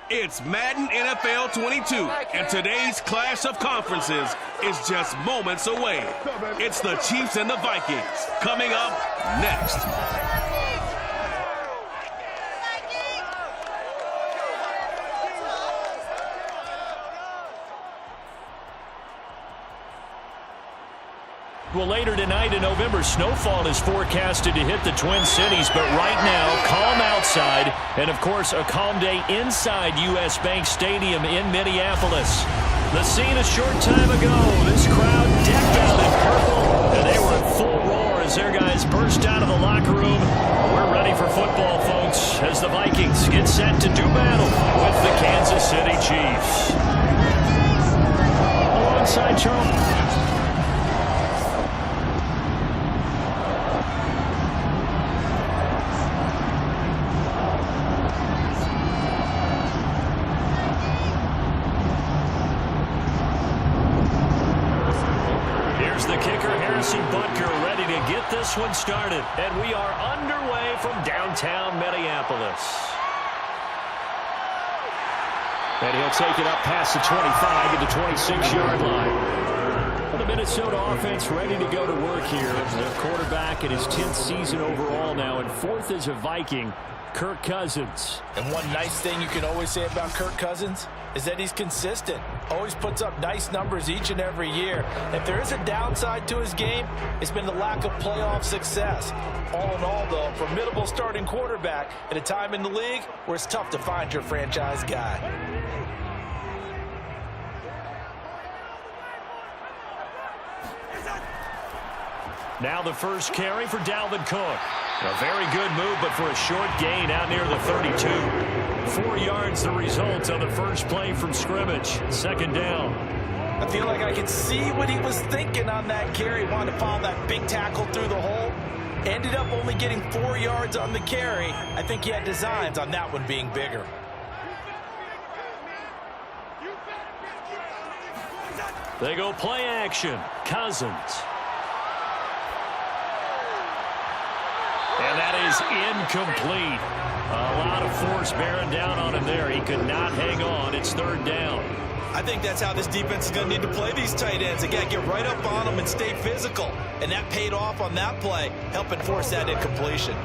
It's Madden NFL 22, and today's clash of conferences is just moments away. It's the Chiefs and the Vikings, coming up next. Well, later tonight in November, snowfall is forecasted to hit the Twin Cities, but right now, calm outside, and of course, a calm day inside U.S. Bank Stadium in Minneapolis. The scene a short time ago, this crowd decked out in purple, and they were in full roar as their guys burst out of the locker room. We're ready for football, folks, as the Vikings get set to do battle with the Kansas City Chiefs. Alongside Charles. This one started, and we are underway from downtown Minneapolis. And he'll take it up past the 25 to the 26-yard line. Well, the Minnesota offense ready to go to work here. Their quarterback in his 10th season overall now, and fourth is a Viking, Kirk Cousins. And one nice thing you can always say about Kirk Cousins is that he's consistent. Always puts up nice numbers each and every year. If there is a downside to his game, it's been the lack of playoff success. All in all, though, formidable starting quarterback at a time in the league where it's tough to find your franchise guy. Now the first carry for Dalvin Cook. A very good move, but for a short gain out near the 32. 4 yards the result on the first play from scrimmage. Second down. I feel like I can see what he was thinking on that carry. Wanted to follow that big tackle through the hole. Ended up only getting 4 yards on the carry. I think he had designs on that one being bigger. They go play action. Cousins. And that is incomplete. A lot of force bearing down on him there. He could not hang on. It's third down. I think that's how this defense is going to need to play these tight ends. Again, get right up on them and stay physical. And that paid off on that play, helping force that incompletion.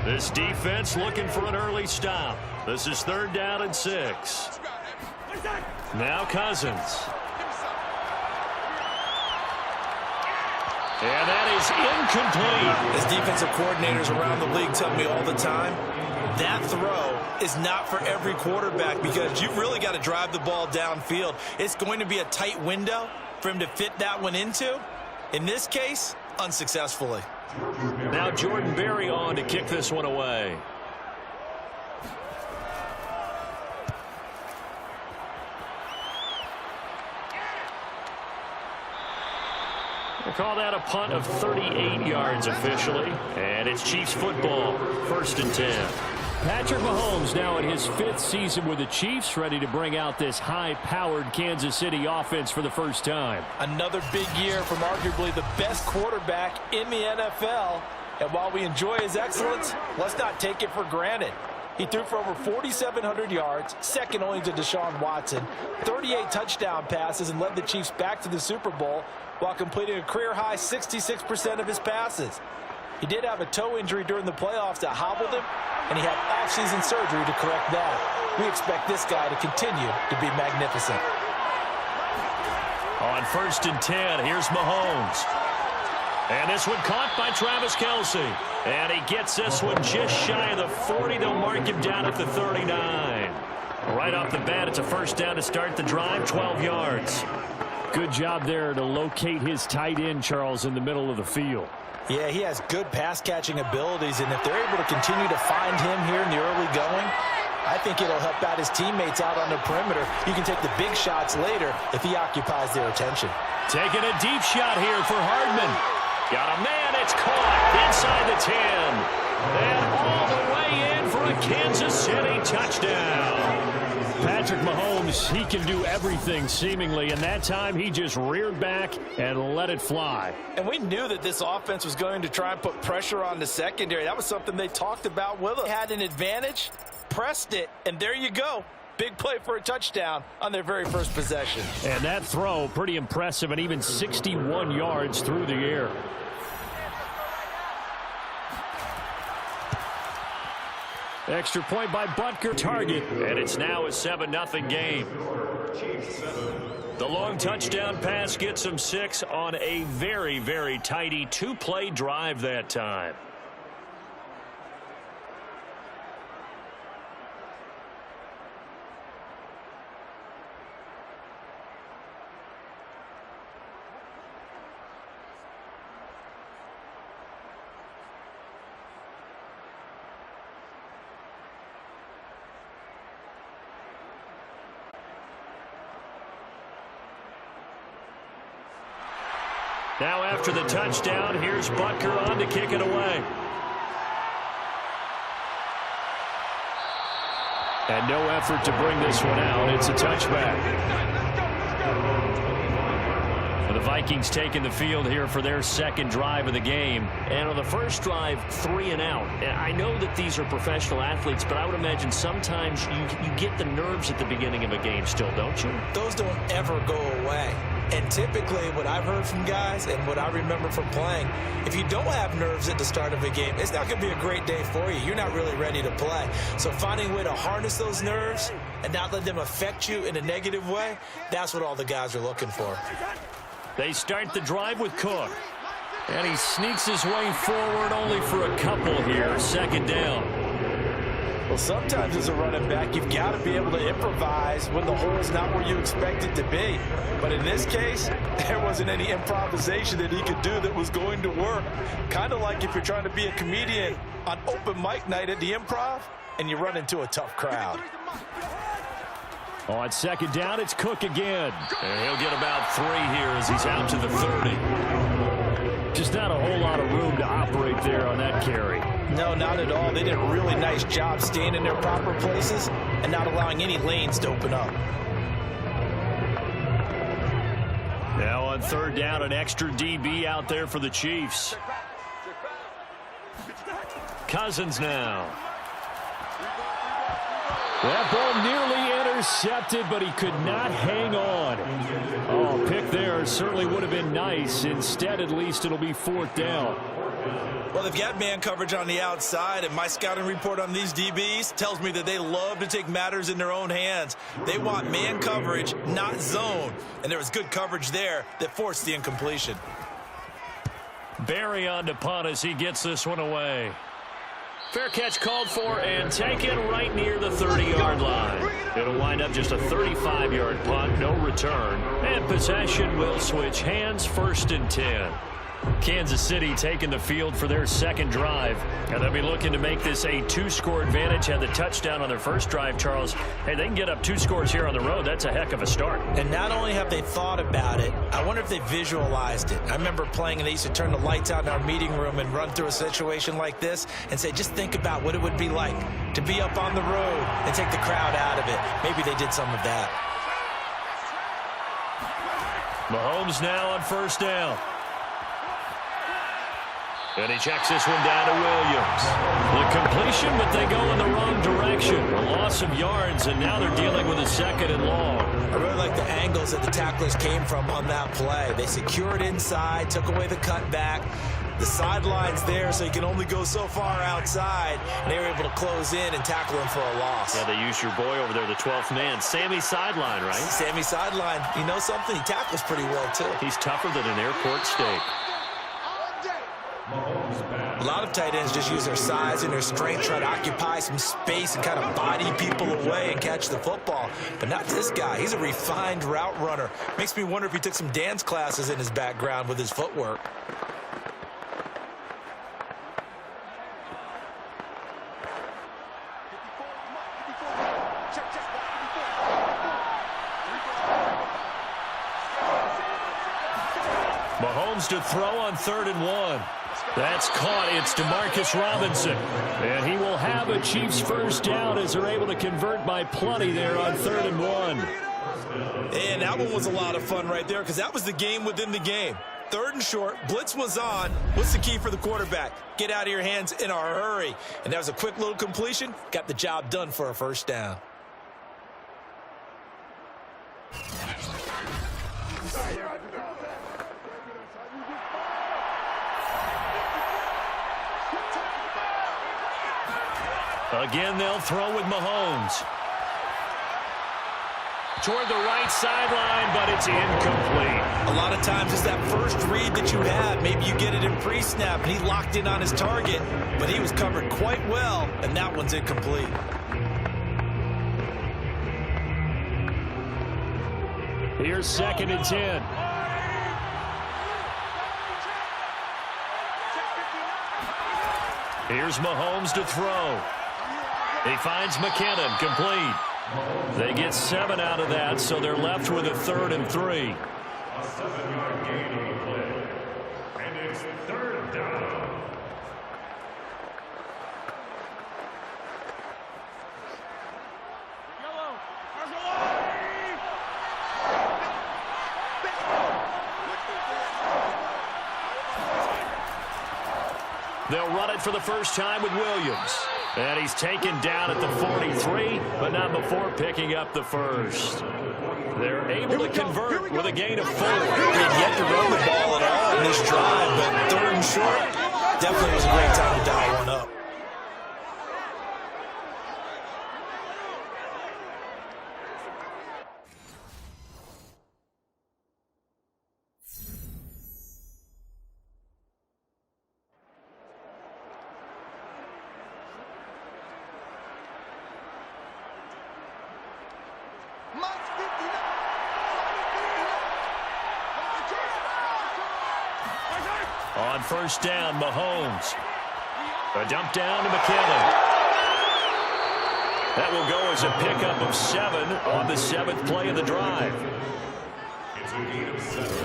This defense looking for an early stop. This is third down and 6. Now Cousins. And that is incomplete. As defensive coordinators around the league tell me all the time, that throw is not for every quarterback because you've really got to drive the ball downfield. It's going to be a tight window for him to fit that one into. In this case, unsuccessfully. Now Jordan Berry on to kick this one away. We'll call that a punt of 38 yards officially. And it's Chiefs football, 1st and 10. Patrick Mahomes now in his 5th season with the Chiefs, ready to bring out this high-powered Kansas City offense for the first time. Another big year from arguably the best quarterback in the NFL. And while we enjoy his excellence, let's not take it for granted. He threw for over 4,700 yards, second only to Deshaun Watson, 38 touchdown passes, and led the Chiefs back to the Super Bowl while completing a career-high 66% of his passes. He did have a toe injury during the playoffs that hobbled him, and he had off-season surgery to correct that. We expect this guy to continue to be magnificent. On 1st and 10, here's Mahomes. And this one caught by Travis Kelce. And he gets this one just shy of the 40. They'll mark him down at the 39. Right off the bat, it's a first down to start the drive, 12 yards. Good job there to locate his tight end, Charles, in the middle of the field. Yeah, he has good pass-catching abilities, and if they're able to continue to find him here in the early going, I think it'll help out his teammates out on the perimeter. You can take the big shots later if he occupies their attention. Taking a deep shot here for Hardman. Got a man, it's caught inside the 10. And all the way in for a Kansas City touchdown. Patrick Mahomes, he can do everything seemingly, and that time he just reared back and let it fly. And we knew that this offense was going to try and put pressure on the secondary. That was something they talked about with them. They had an advantage, pressed it, and there you go. Big play for a touchdown on their very first possession. And that throw, pretty impressive, and even 61 yards through the air. Extra point by Butker. Target. And it's now a 7-0 game. The long touchdown pass gets them 6 on a very, very tidy 2-play drive that time. Now after the touchdown, here's Butker on to kick it away. And no effort to bring this one out. It's a touchback. The Vikings taking the field here for their second drive of the game. And on the first drive, 3 and out. And I know that these are professional athletes, but I would imagine sometimes you get the nerves at the beginning of a game still, don't you? Those don't ever go away. And typically what I've heard from guys and what I remember from playing, if you don't have nerves at the start of a game, it's not going to be a great day for you. You're not really ready to play. So finding a way to harness those nerves and not let them affect you in a negative way, that's what all the guys are looking for. They start the drive with Cook. And he sneaks his way forward only for a couple here. Second down. Well, sometimes as a running back, you've got to be able to improvise when the hole's not where you expect it to be. But in this case, there wasn't any improvisation that he could do that was going to work. Kind of like if you're trying to be a comedian on open mic night at the Improv and you run into a tough crowd. On second down, it's Cook again. And he'll get about 3 here as he's out to the 30. Just not a whole lot of room to operate there on that carry. No, not at all. They did a really nice job staying in their proper places and not allowing any lanes to open up. Now on third down, an extra DB out there for the Chiefs. Cousins now. That ball nearly intercepted, but he could not hang on. Oh, pick there certainly would have been nice. Instead, at least it'll be 4th down. Well, they've got man coverage on the outside, and my scouting report on these DBs tells me that they love to take matters in their own hands. They want man coverage, not zone. And there was good coverage there that forced the incompletion. Barry on to punt as he gets this one away. Fair catch called for and taken right near the 30-yard line. It'll wind up just a 35-yard punt, no return. And possession will switch hands, 1st and 10. Kansas City taking the field for their second drive. And they'll be looking to make this a 2-score advantage. Had the touchdown on their first drive, Charles. Hey, they can get up 2 scores here on the road. That's a heck of a start. And not only have they thought about it, I wonder if they visualized it. I remember playing and they used to turn the lights out in our meeting room and run through a situation like this and say, just think about what it would be like to be up on the road and take the crowd out of it. Maybe they did some of that. Mahomes now on first down. And he checks this one down to Williams. The completion, but they go in the wrong direction. A loss of yards, and now they're dealing with a 2nd and long. I really like the angles that the tacklers came from on that play. They secured inside, took away the cutback. The sideline's there, so you can only go so far outside. And they were able to close in and tackle him for a loss. Yeah, they used your boy over there, the 12th man. Sammy Sideline, right? Sammy Sideline. You know something? He tackles pretty well, too. He's tougher than an airport steak. A lot of tight ends just use their size and their strength, try to occupy some space and kind of body people away and catch the football. But not this guy. He's a refined route runner. Makes me wonder if he took some dance classes in his background with his footwork. Mahomes Mahomes to throw on 3rd and 1. That's caught. It's Demarcus Robinson. And he will have a Chiefs first down as they're able to convert by plenty there on 3rd and 1. And that one was a lot of fun right there because that was the game within the game. 3rd and short, blitz was on. What's the key for the quarterback? Get out of your hands in a hurry. And that was a quick little completion. Got the job done for a first down. Again, they'll throw with Mahomes. Toward the right sideline, but it's incomplete. A lot of times it's that first read that you have. Maybe you get it in pre-snap, and he locked in on his target, but he was covered quite well, and that one's incomplete. Here's 2nd and 10. Here's Mahomes to throw. He finds McKinnon, complete. They get 7 out of that, so they're left with a 3rd and 3. A 7-yard gain on the play. And it's 3rd down. They'll run it for the first time with Williams. And he's taken down at the 43, but not before picking up the first. They're able to convert with a gain of 4. They've yet to run the ball at all in this drive, but 3rd and short, definitely was a great time to dial one up. On first down, Mahomes. A dump down to McKinnon. That will go as a pickup of 7 on the 7th play of the drive.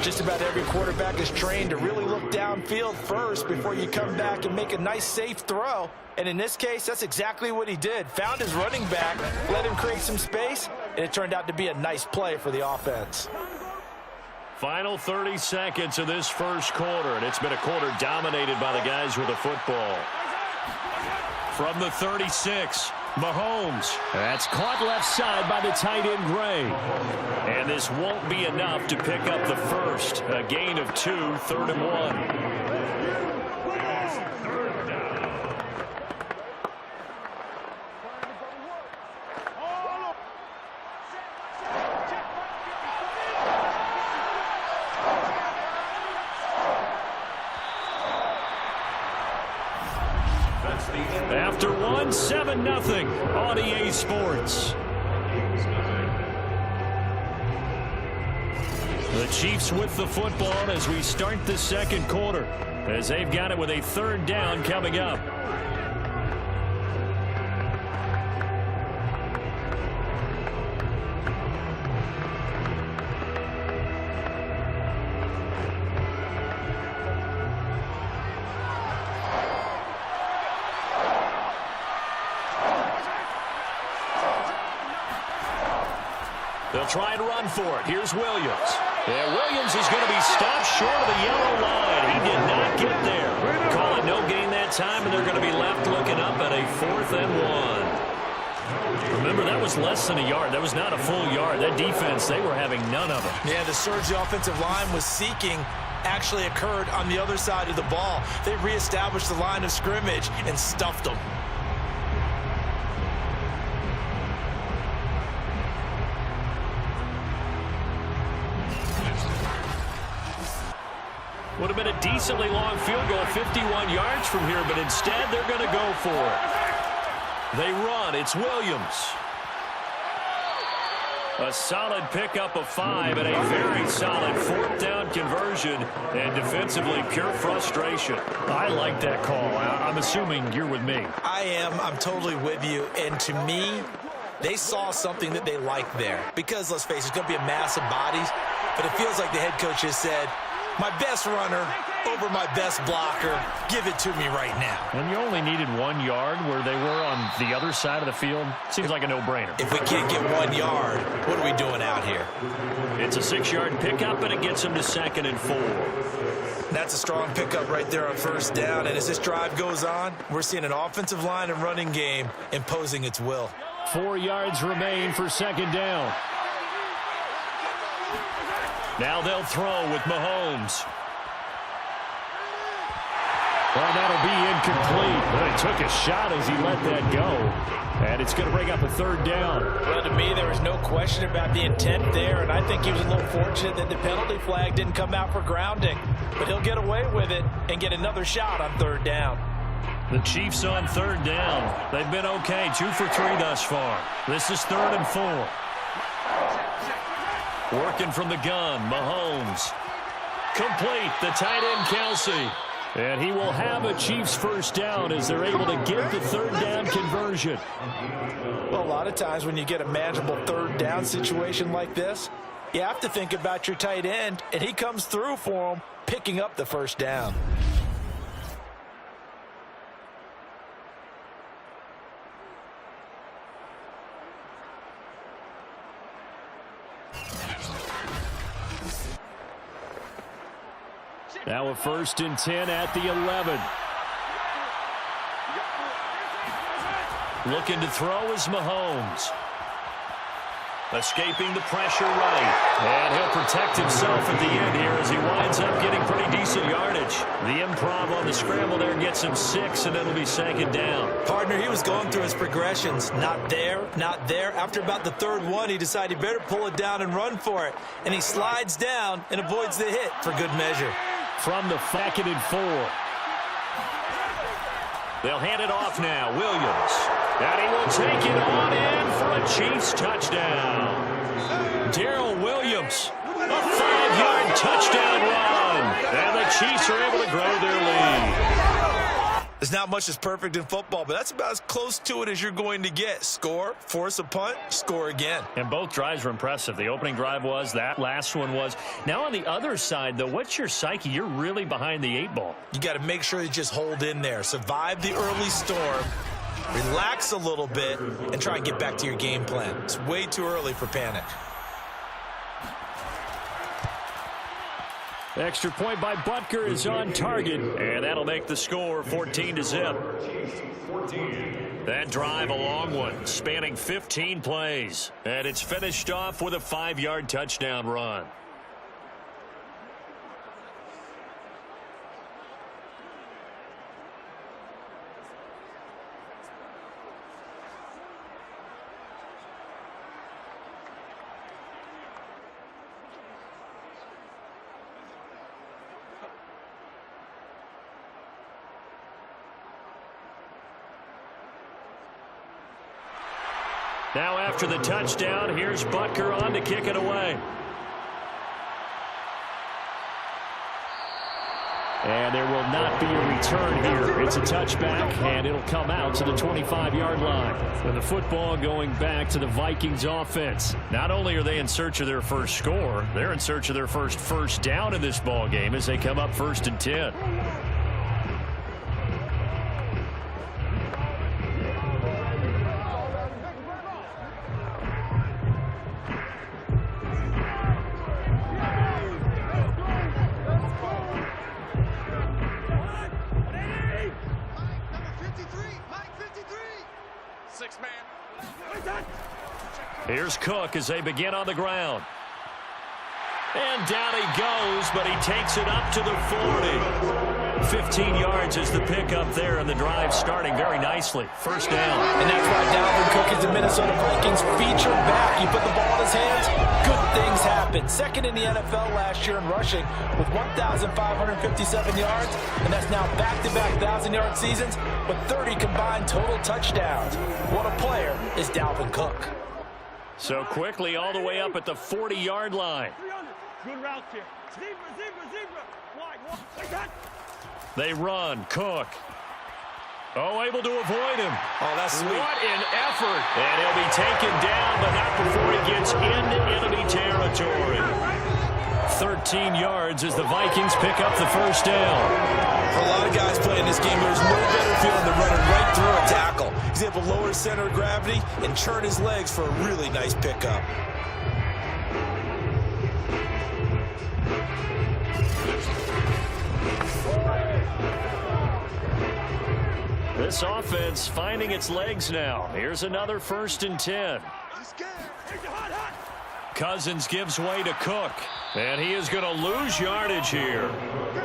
Just about every quarterback is trained to really look downfield first before you come back and make a nice, safe throw. And in this case, that's exactly what he did. Found his running back, let him create some space, and it turned out to be a nice play for the offense. Final 30 seconds of this first quarter, and it's been a quarter dominated by the guys with the football. From the 36, Mahomes. That's caught left side by the tight end, Gray. And this won't be enough to pick up the first. A gain of 2, 3rd and 1. After 1, 7-0 on EA Sports. The Chiefs with the football as we start the second quarter, as they've got it with a 3rd down coming up. They'll try and run for it. Here's Williams. And Williams is going to be stopped short of the yellow line. He did not get there. Call it no gain that time, and they're going to be left looking up at a 4th and 1. Remember, that was less than a yard. That was not a full yard. That defense, they were having none of it. Yeah, the surge the offensive line was seeking actually occurred on the other side of the ball. They reestablished the line of scrimmage and stuffed them. Would have been a decently long field goal, 51 yards from here, but instead they're going to go for it. They run. It's Williams. A solid pickup of 5 and a very solid 4th down conversion, and defensively pure frustration. I like that call. I'm assuming you're with me. I am. I'm totally with you. And to me, they saw something that they liked there. Because, let's face it, it's going to be a mass of bodies. But it feels like the head coach has said, My best runner over my best blocker. Give it to me right now. And you only needed 1 yard where they were on the other side of the field. Seems like a no-brainer. If we can't get 1 yard, what are we doing out here? It's a 6-yard pickup, and it gets them to 2nd and 4. That's a strong pickup right there on first down. And as this drive goes on, we're seeing an offensive line and running game imposing its will. 4 yards remain for 2nd down. Now they'll throw with Mahomes. Well, that'll be incomplete. But he took a shot as he let that go. And it's going to bring up a 3rd down. Well, to me, there was no question about the intent there, and I think he was a little fortunate that the penalty flag didn't come out for grounding. But he'll get away with it and get another shot on 3rd down. The Chiefs on 3rd down. They've been okay, 2 for 3 thus far. This is 3rd and 4. Working from the gun, Mahomes. Complete, the tight end, Kelsey. And he will have a Chiefs 1st down as they're able to get the 3rd down conversion. Well, a lot of times when you get a manageable 3rd down situation like this, you have to think about your tight end, and he comes through for him, picking up the 1st down. Now a 1st and 10 at the 11. Looking to throw is Mahomes. Escaping the pressure right. And he'll protect himself at the end here as he winds up getting pretty decent yardage. The improv on the scramble there gets him 6, and it'll be 2nd down. Partner, he was going through his progressions. Not there, not there. After about the 3rd one, he decided he better pull it down and run for it. And he slides down and avoids the hit for good measure. From the 2nd and 4. They'll hand it off now. Williams. And he will take it on in for a Chiefs touchdown. Darrell Williams. A 5-yard touchdown run. And the Chiefs are able to grow their lead. There's not much that's perfect in football, but that's about as close to it as you're going to get. Score, force a punt, score again. And both drives were impressive. The opening drive was, that last one was. Now on the other side, though, what's your psyche? You're really behind the 8 ball. You got to make sure you just hold in there. Survive the early storm, relax a little bit, and try and get back to your game plan. It's way too early for panic. Extra point by Butker is on target, and that'll make the score 14-0. That drive, a long one, spanning 15 plays, and it's finished off with a 5-yard touchdown run. Now after the touchdown, here's Butker on to kick it away. And there will not be a return here. It's a touchback, and it'll come out to the 25-yard line. And the football going back to the Vikings offense. Not only are they in search of their first score, they're in search of their first down in this ball game as they come up 1st and 10. Here's Cook as they begin on the ground. And down he goes, but he takes it up to the 40. 15 yards is the pickup there, and the drive starting very nicely. 1st down. And that's why Dalvin Cook is the Minnesota Vikings feature back. You put the ball in his hands, good things happen. 2nd in the NFL last year in rushing with 1,557 yards, and that's now back-to-back 1,000-yard seasons with 30 combined total touchdowns. What a player is Dalvin Cook. So quickly all the way up at the 40-yard line. Good route here. Zebra. Wide. They run. Cook. Oh, able to avoid him. Oh, that's sweet. What an effort. And he'll be taken down, but not before he gets into enemy territory. 13 yards as the Vikings pick up the first down. For a lot of guys playing this game, there's no better feeling than running right through a tackle. He's able to lower his center of gravity and churn his legs for a really nice pickup. This offense finding its legs now. Here's another 1st and 10. Cousins gives way to Cook. And he is going to lose yardage here.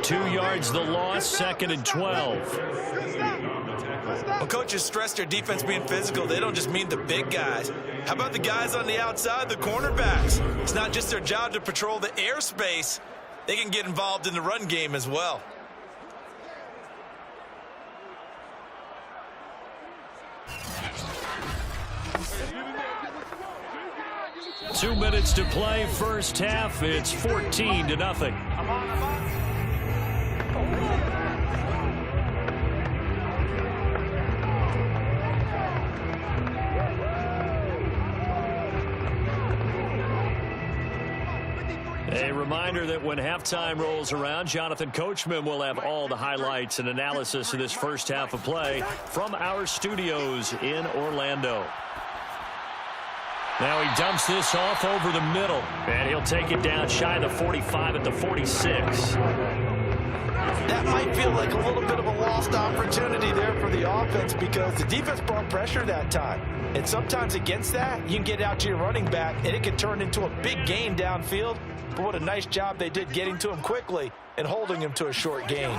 2 yards the loss, 2nd and 12. When coaches stress their defense being physical, they don't just mean the big guys. How about the guys on the outside, the cornerbacks? It's not just their job to patrol the airspace. They can get involved in the run game as well. Two minutes to play, first half. It's 14-0. A reminder that when halftime rolls around, Jonathan Coachman will have all the highlights and analysis of this first half of play from our studios in Orlando. Now he dumps this off over the middle, and he'll take it down shy of the 45 at the 46. That might feel like a little bit of a lost opportunity there for the offense because the defense brought pressure that time. And sometimes against that, you can get out to your running back, and it can turn into a big gain downfield. But what a nice job they did getting to him quickly and holding him to a short gain.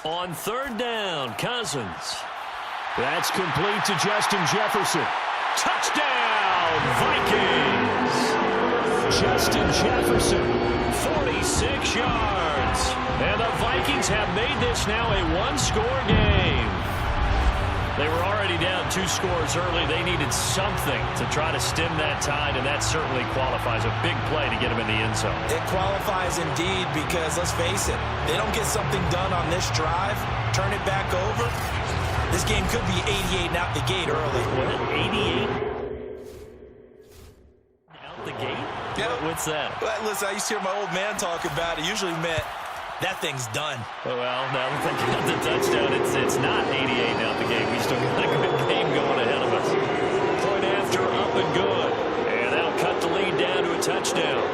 On 3rd down, Cousins. That's complete to Justin Jefferson. Touchdown, Vikings! Justin Jefferson, 46 yards. And the Vikings have made this now a one-score game. They were already down 2 scores early. They needed something to try to stem that tide, and that certainly qualifies. A big play to get them in the end zone. It qualifies indeed because, let's face it, they don't get something done on this drive, turn it back over. This game could be 88 and out the gate early. What, 88? Out the gate? Yeah. What's that? Well, listen, I used to hear my old man talk about it. Usually meant that thing's done. Well, now that they got the touchdown, it's not 88 out the gate. We still got a good game going ahead of us. Point after, up and good. And that'll cut the lead down to a touchdown.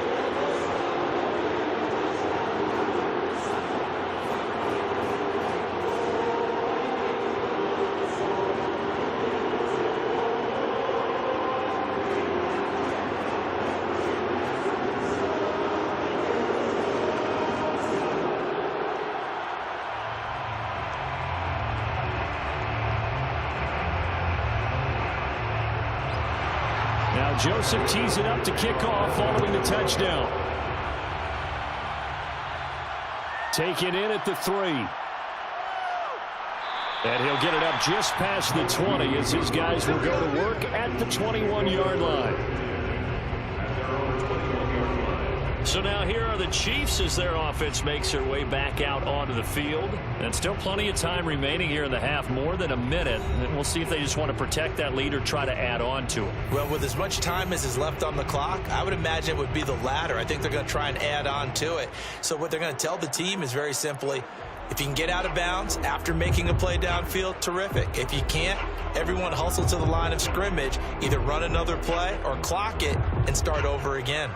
Now Joseph tees it up to kick off following the touchdown. Taken in at the 3. And he'll get it up just past the 20 as his guys will go to work at the 21-yard line. So now here are the Chiefs as their offense makes their way back out onto the field. And still plenty of time remaining here in the half, more than a minute. And we'll see if they just want to protect that lead or try to add on to it. Well, with as much time as is left on the clock, I would imagine it would be the latter. I think they're going to try and add on to it. So what they're going to tell the team is very simply, if you can get out of bounds after making a play downfield, terrific. If you can't, everyone hustle to the line of scrimmage, either run another play or clock it and start over again.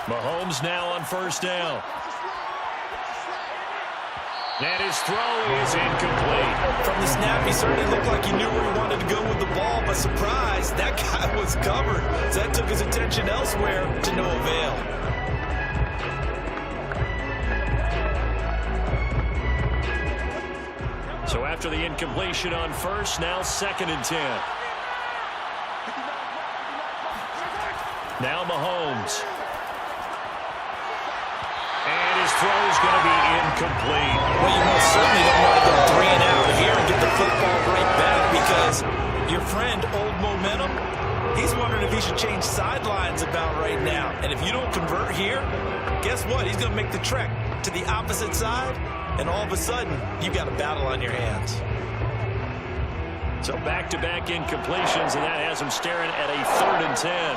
Mahomes now on 1st down. And his throw is incomplete. From the snap, he certainly looked like he knew where he wanted to go with the ball, but surprise, that guy was covered. So that took his attention elsewhere to no avail. So after the incompletion on 1st, now 2nd and 10. Now Mahomes. And his throw is going to be incomplete. Well, you most certainly don't want to go 3 and out here and get the football right back because your friend, Old Momentum, he's wondering if he should change sidelines about right now. And if you don't convert here, guess what? He's going to make the trek to the opposite side, and all of a sudden, you've got a battle on your hands. So back-to-back incompletions, and that has him staring at a 3rd and 10.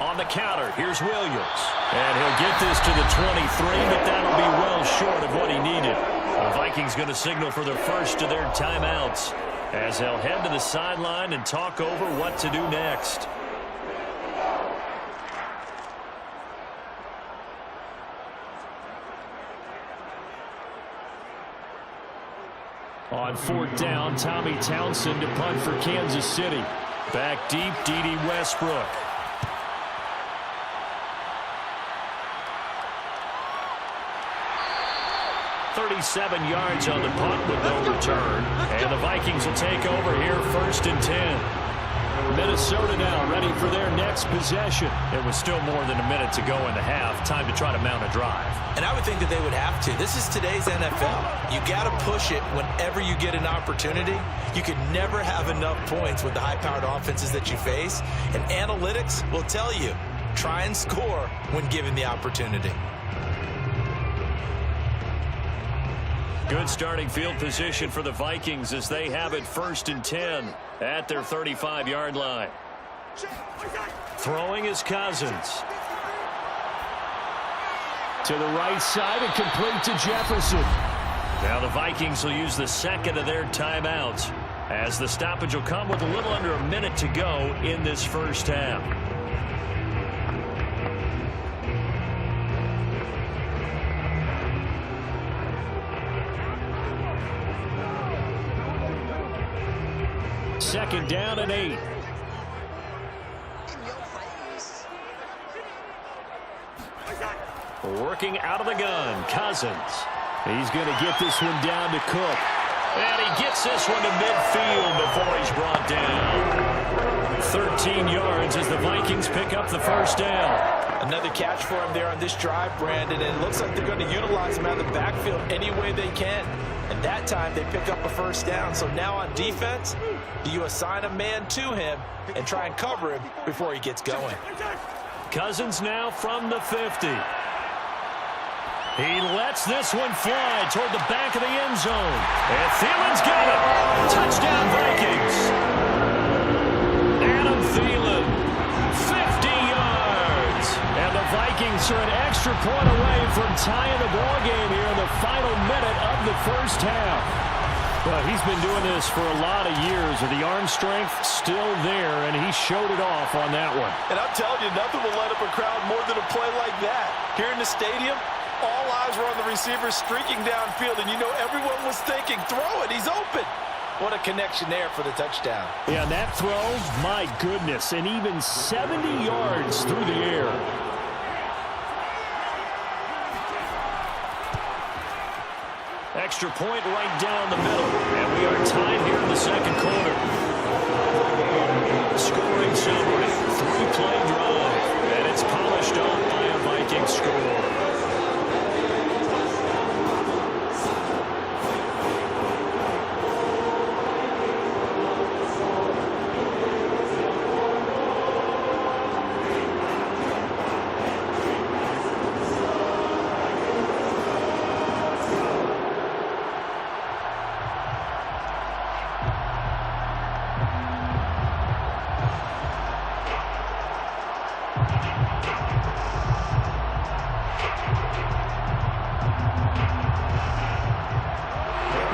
On the counter, here's Williams. And he'll get this to the 23, but that'll be well short of what he needed. The Vikings going to signal for the first of their timeouts as they'll head to the sideline and talk over what to do next. On 4th down, Tommy Townsend to punt for Kansas City. Back deep, D.D. Westbrook. .37 yards on the punt with no return. And the Vikings will take over here 1st and 10. Minnesota now ready for their next possession. It was still more than a minute to go in the half. Time to try to mount a drive. And I would think that they would have to. This is today's NFL. You got to push it whenever you get an opportunity. You can never have enough points with the high-powered offenses that you face. And analytics will tell you, try and score when given the opportunity. Good starting field position for the Vikings as they have it 1st and 10 at their 35-yard line. Throwing is Cousins. To the right side and complete to Jefferson. Now the Vikings will use the 2nd of their timeouts as the stoppage will come with a little under a minute to go in this first half. Second down and 8. Working out of the gun, Cousins. He's going to get this one down to Cook. And he gets this one to midfield before he's brought down. 13 yards as the Vikings pick up the first down. Another catch for him there on this drive, Brandon, and it looks like they're going to utilize him out of the backfield any way they can. And that time they pick up a first down. So now on defense, do you assign a man to him and try and cover him before he gets going? Cousins now from the 50. He lets this one fly toward the back of the end zone. And Thielen's got it. Touchdown Vikings. Adam Thielen, 50 yards. And the Vikings are an extra point away from tying the ball game here in the final minute of the first half. Well, he's been doing this for a lot of years, and the arm strength still there, and he showed it off on that one. And I'm telling you, nothing will light up a crowd more than a play like that. Here in the stadium, all eyes were on the receiver streaking downfield, and you know everyone was thinking, throw it, he's open. What a connection there for the touchdown. Yeah, and that throw, my goodness, and even 70 yards through the air. Extra point right down the middle, and we are tied here in the second quarter. Scoring summary, 3-play drive, and it's polished off by a Viking score.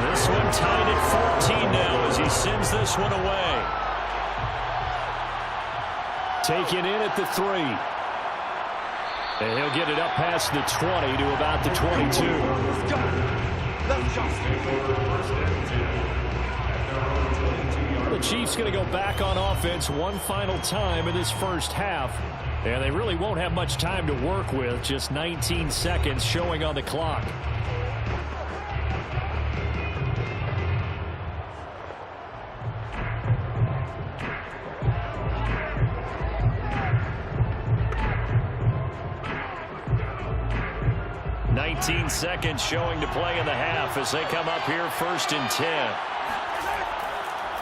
This one tied at 14 now as he sends this one away. Taken in at the 3. And he'll get it up past the 20 to about the 22. The Chiefs going to go back on offense one final time in this first half. And they really won't have much time to work with. Just 19 seconds showing on the clock. Seconds showing to play in the half as they come up here 1st and 10.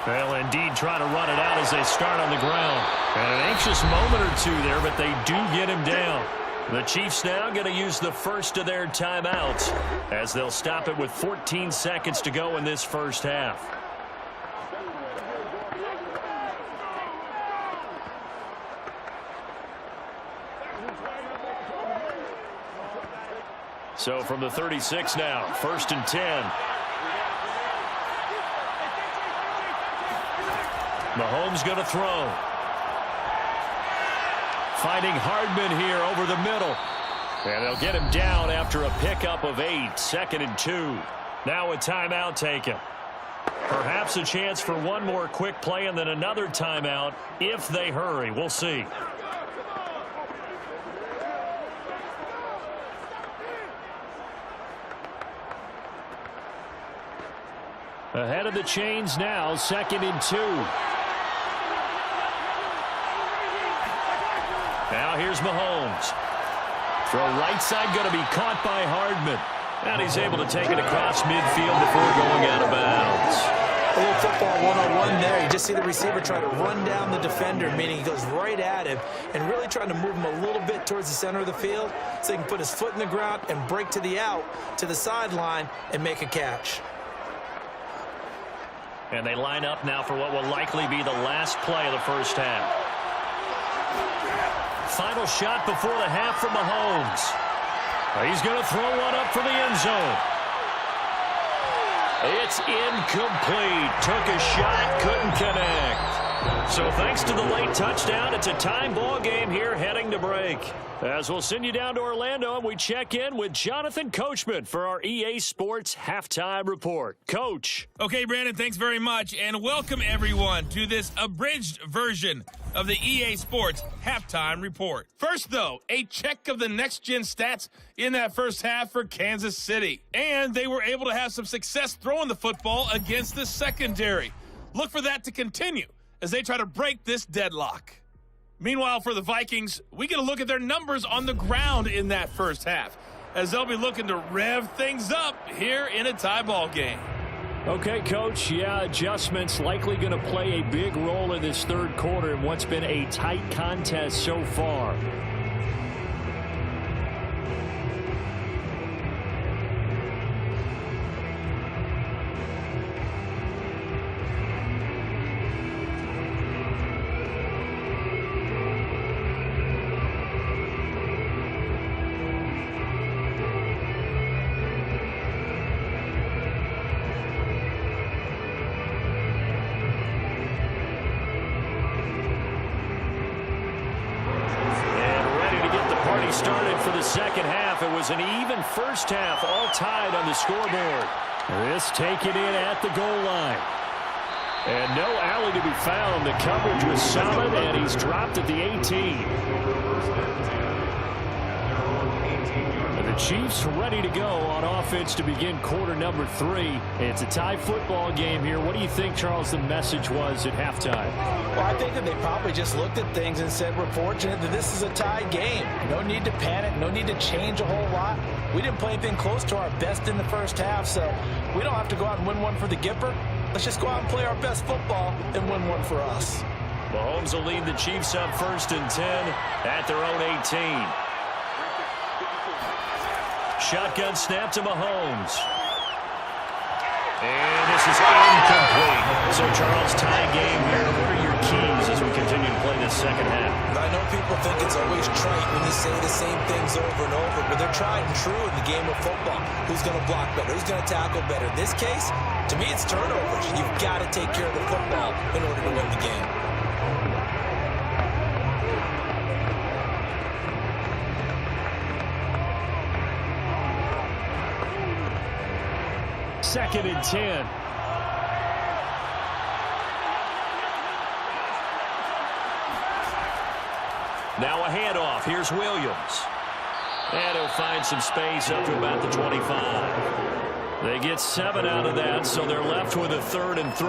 Well, indeed, trying to run it out as they start on the ground. And an anxious moment or two there, but they do get him down. The Chiefs now going to use the first of their timeouts as they'll stop it with 14 seconds to go in this first half. So from the 36 now, 1st and 10. Mahomes going to throw. Finding Hardman here over the middle. And they'll get him down after a pickup of 8. 2nd and 2. Now a timeout taken. Perhaps a chance for one more quick play and then another timeout if they hurry. We'll see. Ahead of the chains now, 2nd and 2. Now here's Mahomes. Throw right side going to be caught by Hardman. And he's able to take it across midfield before going out of bounds. A little football 101 there. You just see the receiver try to run down the defender, meaning he goes right at him and really trying to move him a little bit towards the center of the field so he can put his foot in the ground and break to the out, to the sideline, and make a catch. And they line up now for what will likely be the last play of the first half. Final shot before the half from Mahomes. He's going to throw one up for the end zone. It's incomplete. Took a shot, couldn't connect. So thanks to the late touchdown, it's a time ball game here heading to break. As we'll send you down to Orlando, and we check in with Jonathan Coachman for our EA Sports Halftime Report. Coach. Okay, Brandon, thanks very much, and welcome everyone to this abridged version of the EA Sports Halftime Report. First, though, a check of the next-gen stats in that first half for Kansas City. And they were able to have some success throwing the football against the secondary. Look for that to continue as they try to break this deadlock. Meanwhile, for the Vikings, we get a look at their numbers on the ground in that first half, as they'll be looking to rev things up here in a tie ball game. Okay, Coach, yeah, adjustments likely going to play a big role in this third quarter in what's been a tight contest so far. Started for the second half. It was an even first half, all tied on the scoreboard. This taken in at the goal line. And no alley to be found. The coverage was solid, and he's dropped at the 18. And the Chiefs ready to go on offense to begin quarter number 3. It's a tie football game here. What do you think, Charles, the message was at halftime? Well, I think that they probably just looked at things and said, we're fortunate that this is a tie game. No need to panic. No need to change a whole lot. We didn't play anything close to our best in the first half, so we don't have to go out and win one for the Gipper. Let's just go out and play our best football and win one for us. Mahomes will lead the Chiefs up 1st and 10 at their own 18. Shotgun snap to Mahomes. And this is incomplete. So, Charles, tie game here. What are your keys as we continue to play this second half? I know people think it's always trite when you say the same things over and over, but they're tried and true in the game of football. Who's going to block better? Who's going to tackle better? In this case, to me, it's turnovers. You've got to take care of the football in order to win the game. Second and 10. Now a handoff. Here's Williams. And he'll find some space up to about the 25. They get 7 out of that, so they're left with a 3rd and 3.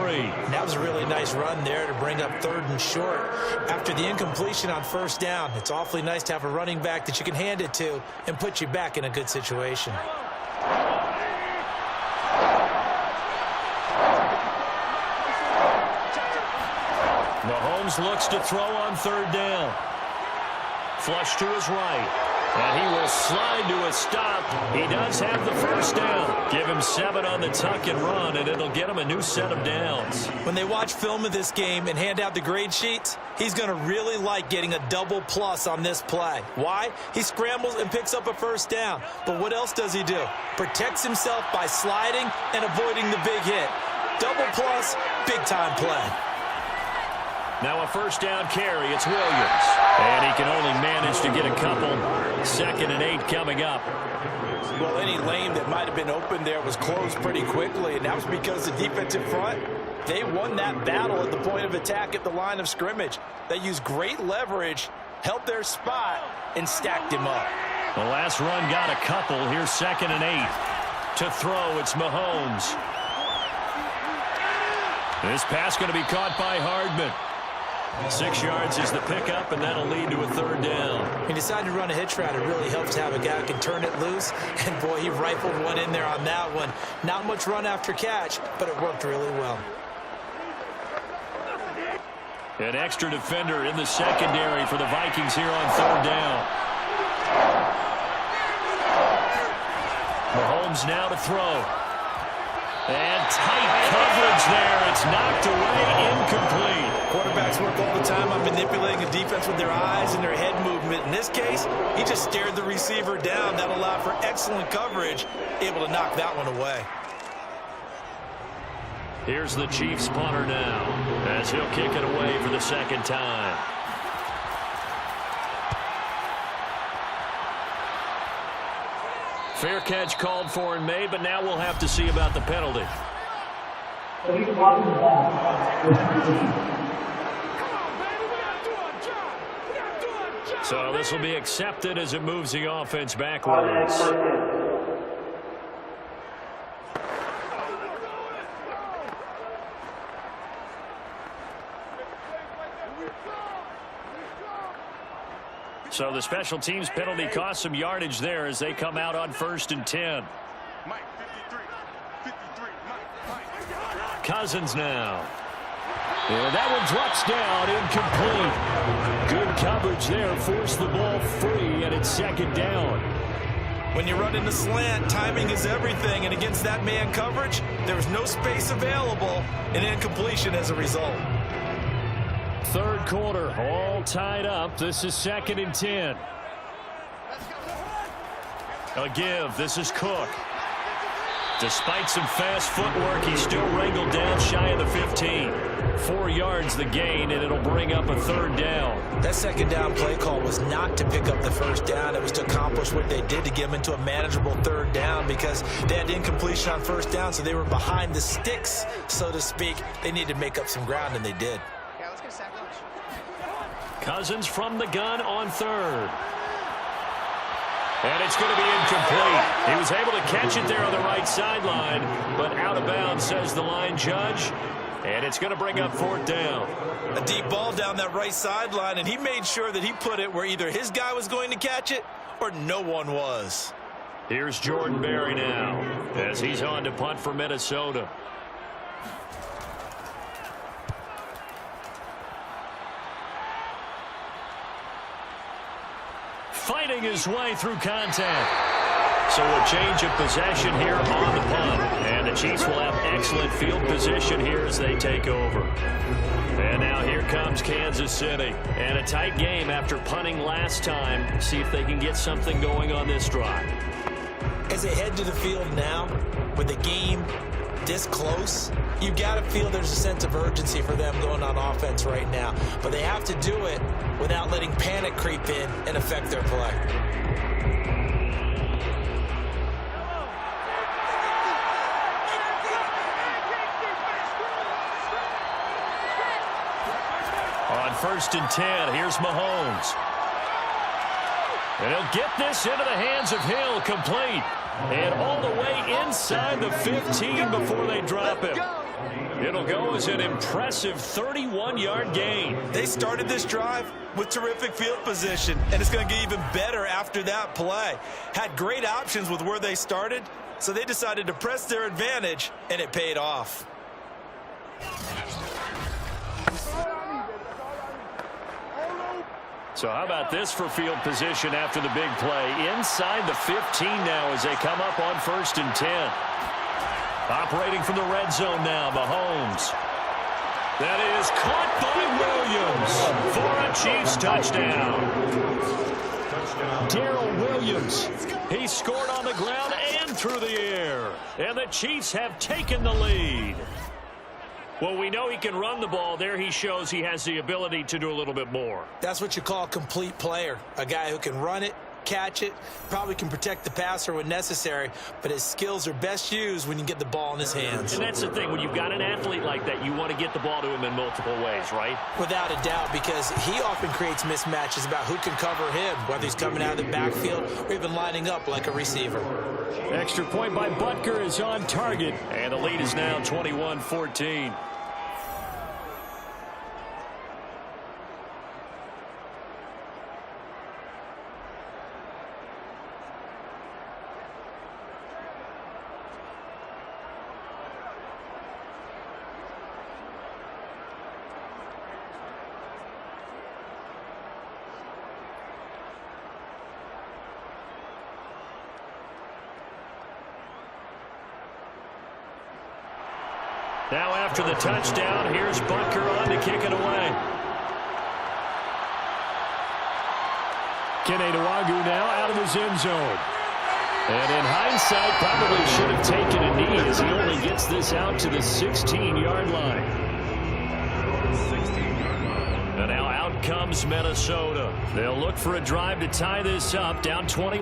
That was a really nice run there to bring up 3rd and short. After the incompletion on 1st down, it's awfully nice to have a running back that you can hand it to and put you back in a good situation. Mahomes looks to throw on 3rd down. Flush to his right. And he will slide to a stop. He does have the first down. Give him 7 on the tuck and run, and it'll get him a new set of downs. When they watch film of this game and hand out the grade sheets, he's going to really like getting a double plus on this play. Why? He scrambles and picks up a first down. But what else does he do? Protects himself by sliding and avoiding the big hit. Double plus, big-time play. Now a first down carry. It's Williams. And he can only manage to get a couple. 2nd and 8 coming up. Well, any lane that might have been open there was closed pretty quickly, and that was because the defensive front, they won that battle at the point of attack at the line of scrimmage. They used great leverage, held their spot, and stacked him up. The last run got a couple. Here's 2nd and 8. To throw, it's Mahomes. This pass going to be caught by Hardman. 6 yards is the pickup, and that'll lead to a 3rd down. He decided to run a hitch route. It really helps to have a guy who can turn it loose. And, boy, he rifled one in there on that one. Not much run after catch, but it worked really well. An extra defender in the secondary for the Vikings here on 3rd down. Mahomes now to throw. And tight coverage there. It's knocked away, incomplete. Quarterbacks work all the time on manipulating a defense with their eyes and their head movement. In this case, he just stared the receiver down. That allowed for excellent coverage, able to knock that one away. Here's the Chiefs punter now, as he'll kick it away for the 2nd time. Fair catch called for and made, but now we'll have to see about the penalty. So this will be accepted as it moves the offense backwards. So the special teams penalty cost some yardage there as they come out on 1st and 10. Cousins now. And that one drops down, incomplete. Good coverage there, forced the ball free, and it's 2nd down. When you run in the slant, timing is everything, and against that man coverage, there was no space available, and incompletion as a result. 3rd quarter, all tied up. This is 2nd and 10. A give. This is Cook. Despite some fast footwork, he's still wrangled down shy of the 15. 4 yards the gain, and it'll bring up a 3rd down. That 2nd down play call was not to pick up the 1st down. It was to accomplish what they did to get them into a manageable 3rd down because they had incompletion on 1st down, so they were behind the sticks, so to speak. They needed to make up some ground, and they did. Cousins from the gun on 3rd. And it's going to be incomplete. He was able to catch it there on the right sideline, but out of bounds, says the line judge. And it's going to bring up 4th down. A deep ball down that right sideline, and he made sure that he put it where either his guy was going to catch it or no one was. Here's Jordan Berry now as he's on to punt for Minnesota. Fighting his way through contact. So a change of possession here on the punt. And the Chiefs will have excellent field position here as they take over. And now here comes Kansas City. And a tight game after punting last time. See if they can get something going on this drive. As they head to the field now, with the game this close, you got to feel there's a sense of urgency for them going on offense right now. But they have to do it without letting panic creep in and affect their play. On 1st and 10, here's Mahomes. And he'll get this into the hands of Hill, complete. And all the way inside the 15 before they drop him. It'll go as an impressive 31-yard gain. They started this drive with terrific field position, and it's going to get even better after that play. Had great options with where they started, so they decided to press their advantage, and it paid off. So how about this for field position after the big play? Inside the 15 now as they come up on 1st and 10. Operating from the red zone now, Mahomes. That is caught by Williams for a Chiefs touchdown. Darrell Williams. He scored on the ground and through the air. And the Chiefs have taken the lead. Well, we know he can run the ball. There he shows he has the ability to do a little bit more. That's what you call a complete player. A guy who can run it, catch it, probably can protect the passer when necessary, but his skills are best used when you get the ball in his hands. And that's the thing. When you've got an athlete like that, you want to get the ball to him in multiple ways, right? Without a doubt, because he often creates mismatches about who can cover him, whether he's coming out of the backfield or even lining up like a receiver. Extra point by Butker is on target, and the lead is now 21-14. Now after the touchdown, here's Butker on to kick it away. Kene Nwangwu now out of his end zone. And in hindsight, probably should have taken a knee as he only gets this out to the 16-yard line. And now out comes Minnesota. They'll look for a drive to tie this up, down 20.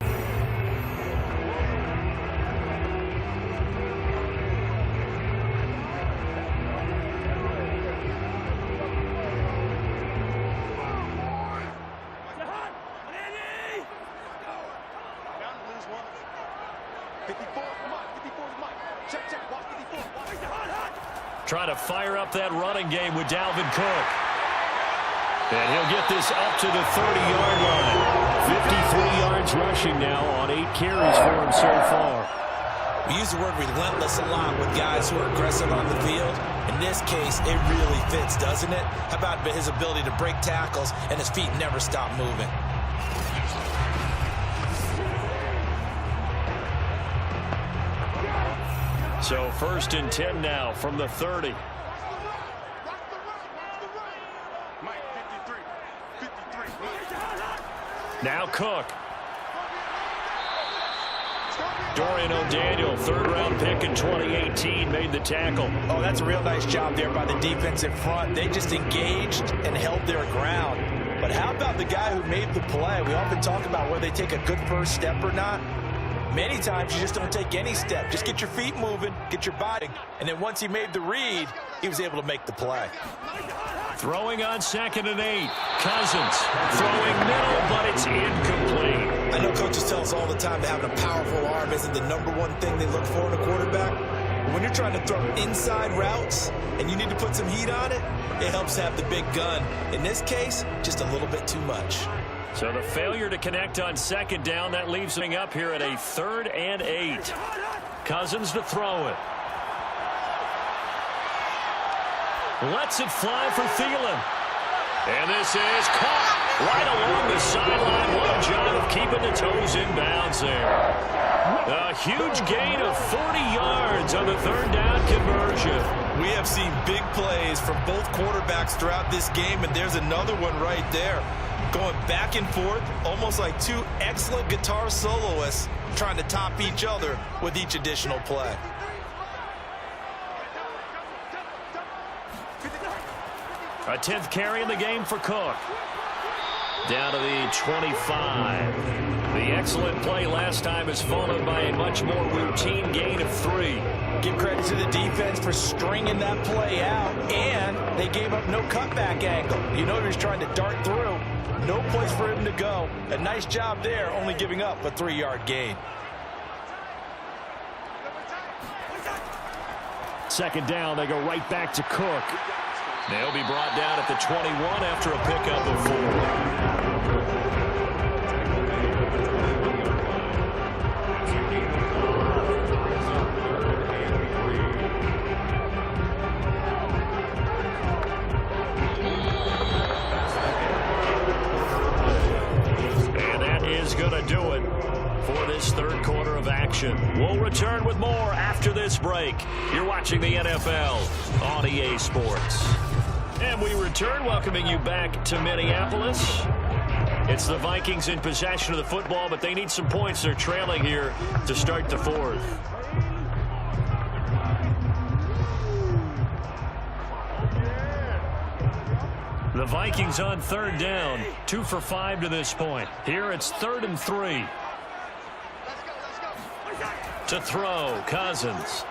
Trying to fire up that running game with Dalvin Cook. And he'll get this up to the 30-yard line. 53 yards rushing now on 8 carries for him so far. We use the word relentless a lot with guys who are aggressive on the field. In this case, it really fits, doesn't it? How about his ability to break tackles and his feet never stop moving? So 1st and 10 now from the 30. Now Cook. Dorian O'Daniel, 3rd-round pick in 2018, made the tackle. Oh, that's a real nice job there by the defense in front. They just engaged and held their ground. But how about the guy who made the play? We often talk about whether they take a good first step or not. Many times you just don't take any step. Just get your feet moving, get your body. And then once he made the read, he was able to make the play. Throwing on 2nd and 8. Cousins throwing middle, but it's incomplete. I know coaches tell us all the time that having a powerful arm isn't the #1 thing they look for in a quarterback. But when you're trying to throw inside routes and you need to put some heat on it, it helps have the big gun. In this case, just a little bit too much. So the failure to connect on 2nd down, that leaves him up here at a 3rd and 8. Cousins to throw it. Lets it fly for Thielen. And this is caught right along the sideline. What a job of keeping the toes in bounds there. A huge gain of 40 yards on the 3rd down conversion. We have seen big plays from both quarterbacks throughout this game, and there's another one right there. Going back and forth, almost like two excellent guitar soloists trying to top each other with each additional play. A 10th carry in the game for Cook. Down to the 25. The excellent play last time is followed by a much more routine gain of 3. Give credit to the defense for stringing that play out, and they gave up no cutback angle. You know he was trying to dart through. No place for him to go. A nice job there, only giving up a 3-yard gain. 2nd down, they go right back to Cook. They'll be brought down at the 21 after a pickup of 4. do it for this third quarter of action. We'll return with more after this break. You're watching the NFL on EA Sports. And we return, welcoming you back to Minneapolis. It's the Vikings in possession of the football, but they need some points. They're trailing here to start the fourth. The Vikings on third down, 2 for 5 to this point. Here it's 3rd and 3. To throw, Cousins.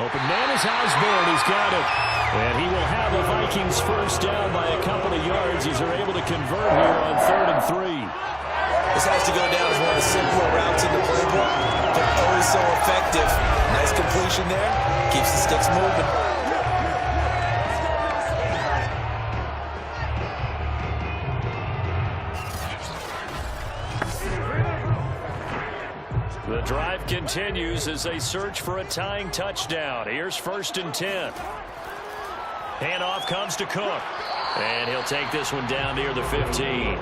Open man is Osborne. He's got it. And he will have the Vikings first down by a couple of yards as they're able to convert here on 3rd and 3. This has to go down as one of the simpler routes in the playbook, but always so effective. Nice completion there. Keeps the sticks moving. The drive continues as they search for a tying touchdown. Here's 1st and 10. Handoff comes to Cook. And he'll take this one down near the 15.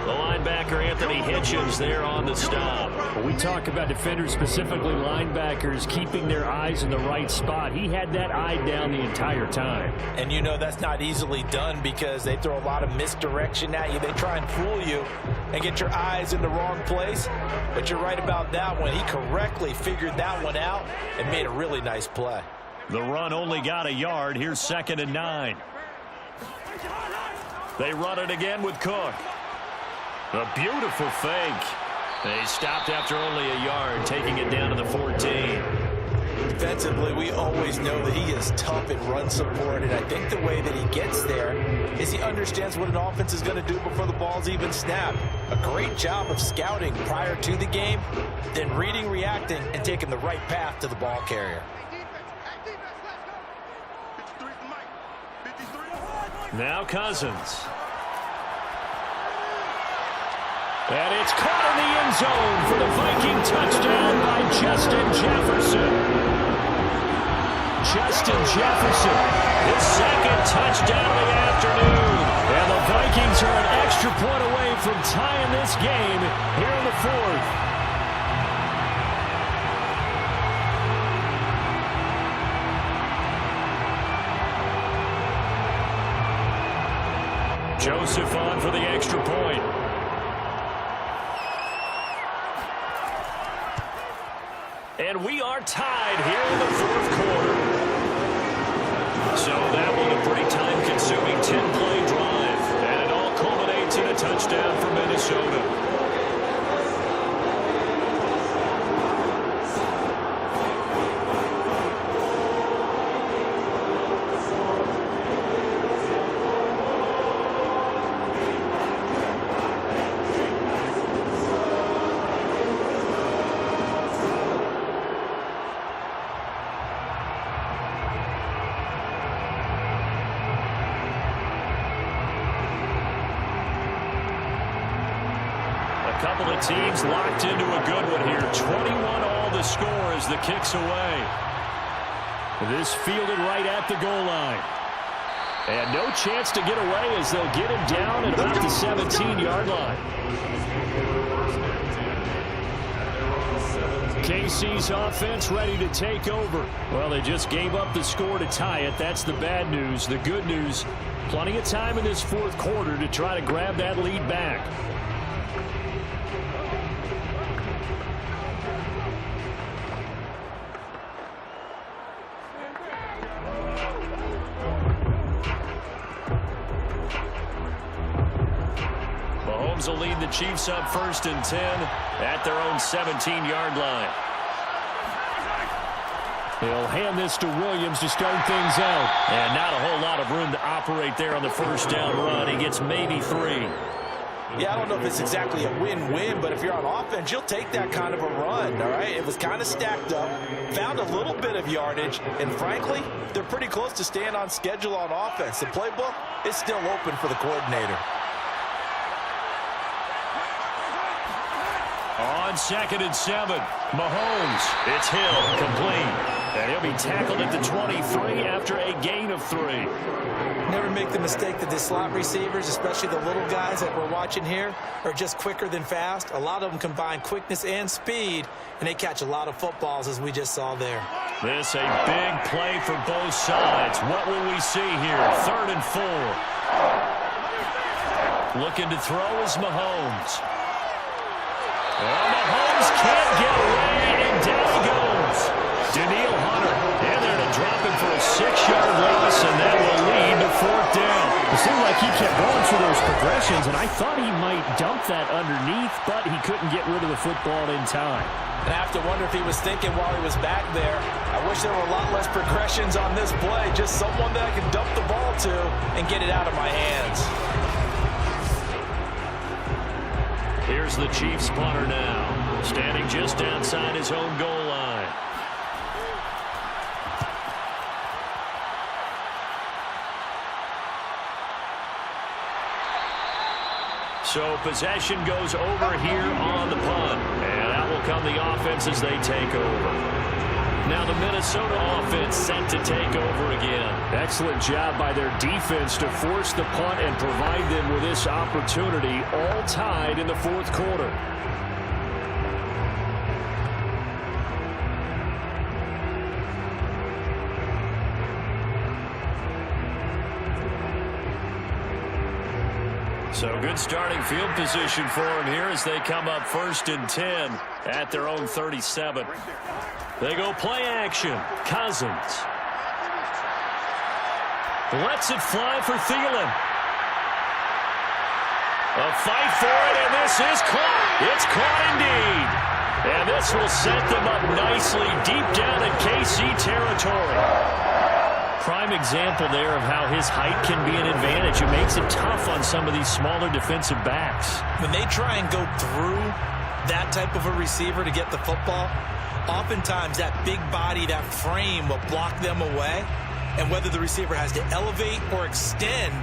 The linebacker, Anthony Hitchens, there on the stop. When we talk about defenders, specifically linebackers, keeping their eyes in the right spot, he had that eye down the entire time. And you know that's not easily done because they throw a lot of misdirection at you. They try and fool you and get your eyes in the wrong place. But you're right about that one. He correctly figured that one out and made a really nice play. The run only got a yard. Here's 2nd and 9. They run it again with Cook. A beautiful fake. They stopped after only a yard, taking it down to the 14. Defensively, we always know that he is tough at run support, and I think the way that he gets there is he understands what an offense is going to do before the ball's even snapped. A great job of scouting prior to the game, then reading, reacting, and taking the right path to the ball carrier. Now Cousins. And it's caught in the end zone for the Viking touchdown by Justin Jefferson. Justin Jefferson, his 2nd touchdown of the afternoon. And the Vikings are an extra point away from tying this game here in the 4th. Joseph on for the extra point. And we are tied here in the 4th quarter. So that was a pretty time-consuming 10-play drive. And it all culminates in a touchdown for Minnesota. Couple of teams locked into a good one here. 21-all the score as the kick's away. This fielded right at the goal line. And no chance to get away as they'll get him down at about the 17-yard line. KC's offense ready to take over. Well, they just gave up the score to tie it. That's the bad news. The good news, plenty of time in this 4th quarter to try to grab that lead back. Mahomes will lead the Chiefs up 1st and 10 at their own 17-yard line. He'll hand this to Williams to start things out. And not a whole lot of room to operate there on the 1st down run. He gets maybe 3. Yeah, I don't know if it's exactly a win-win, but if you're on offense, you'll take that kind of a run, all right? It was kind of stacked up, found a little bit of yardage, and frankly, they're pretty close to staying on schedule on offense. The playbook is still open for the coordinator. On 2nd and 7, Mahomes. It's Hill, complete. And he'll be tackled at the 23 after a gain of 3. Never make the mistake that the slot receivers, especially the little guys that we're watching here, are just quicker than fast. A lot of them combine quickness and speed, and they catch a lot of footballs, as we just saw there. This a big play for both sides. What will we see here? 3rd and 4. Looking to throw is Mahomes. Well, Mahomes can't get away, and down he goes. Daniil Hunter in there to drop him for a 6-yard loss, and that will lead to 4th down. It seemed like he kept going through those progressions, and I thought he might dump that underneath, but he couldn't get rid of the football in time. And I have to wonder if he was thinking while he was back there, I wish there were a lot less progressions on this play, just someone that I could dump the ball to and get it out of my hands. Here's the Chiefs punter now, standing just outside his own goal line. So possession goes over here on the punt, and out will come the offense as they take over. Now the Minnesota offense set to take over again. Excellent job by their defense to force the punt and provide them with this opportunity, all tied in the 4th quarter. So good starting field position for them here as they come up 1st and 10 at their own 37. They go play action. Cousins lets it fly for Thielen. A fight for it, and this is caught. It's caught indeed. And this will set them up nicely deep down in KC territory. Prime example there of how his height can be an advantage. It makes it tough on some of these smaller defensive backs. When they try and go through that type of a receiver to get the football, oftentimes that big body, that frame will block them away. And whether the receiver has to elevate or extend,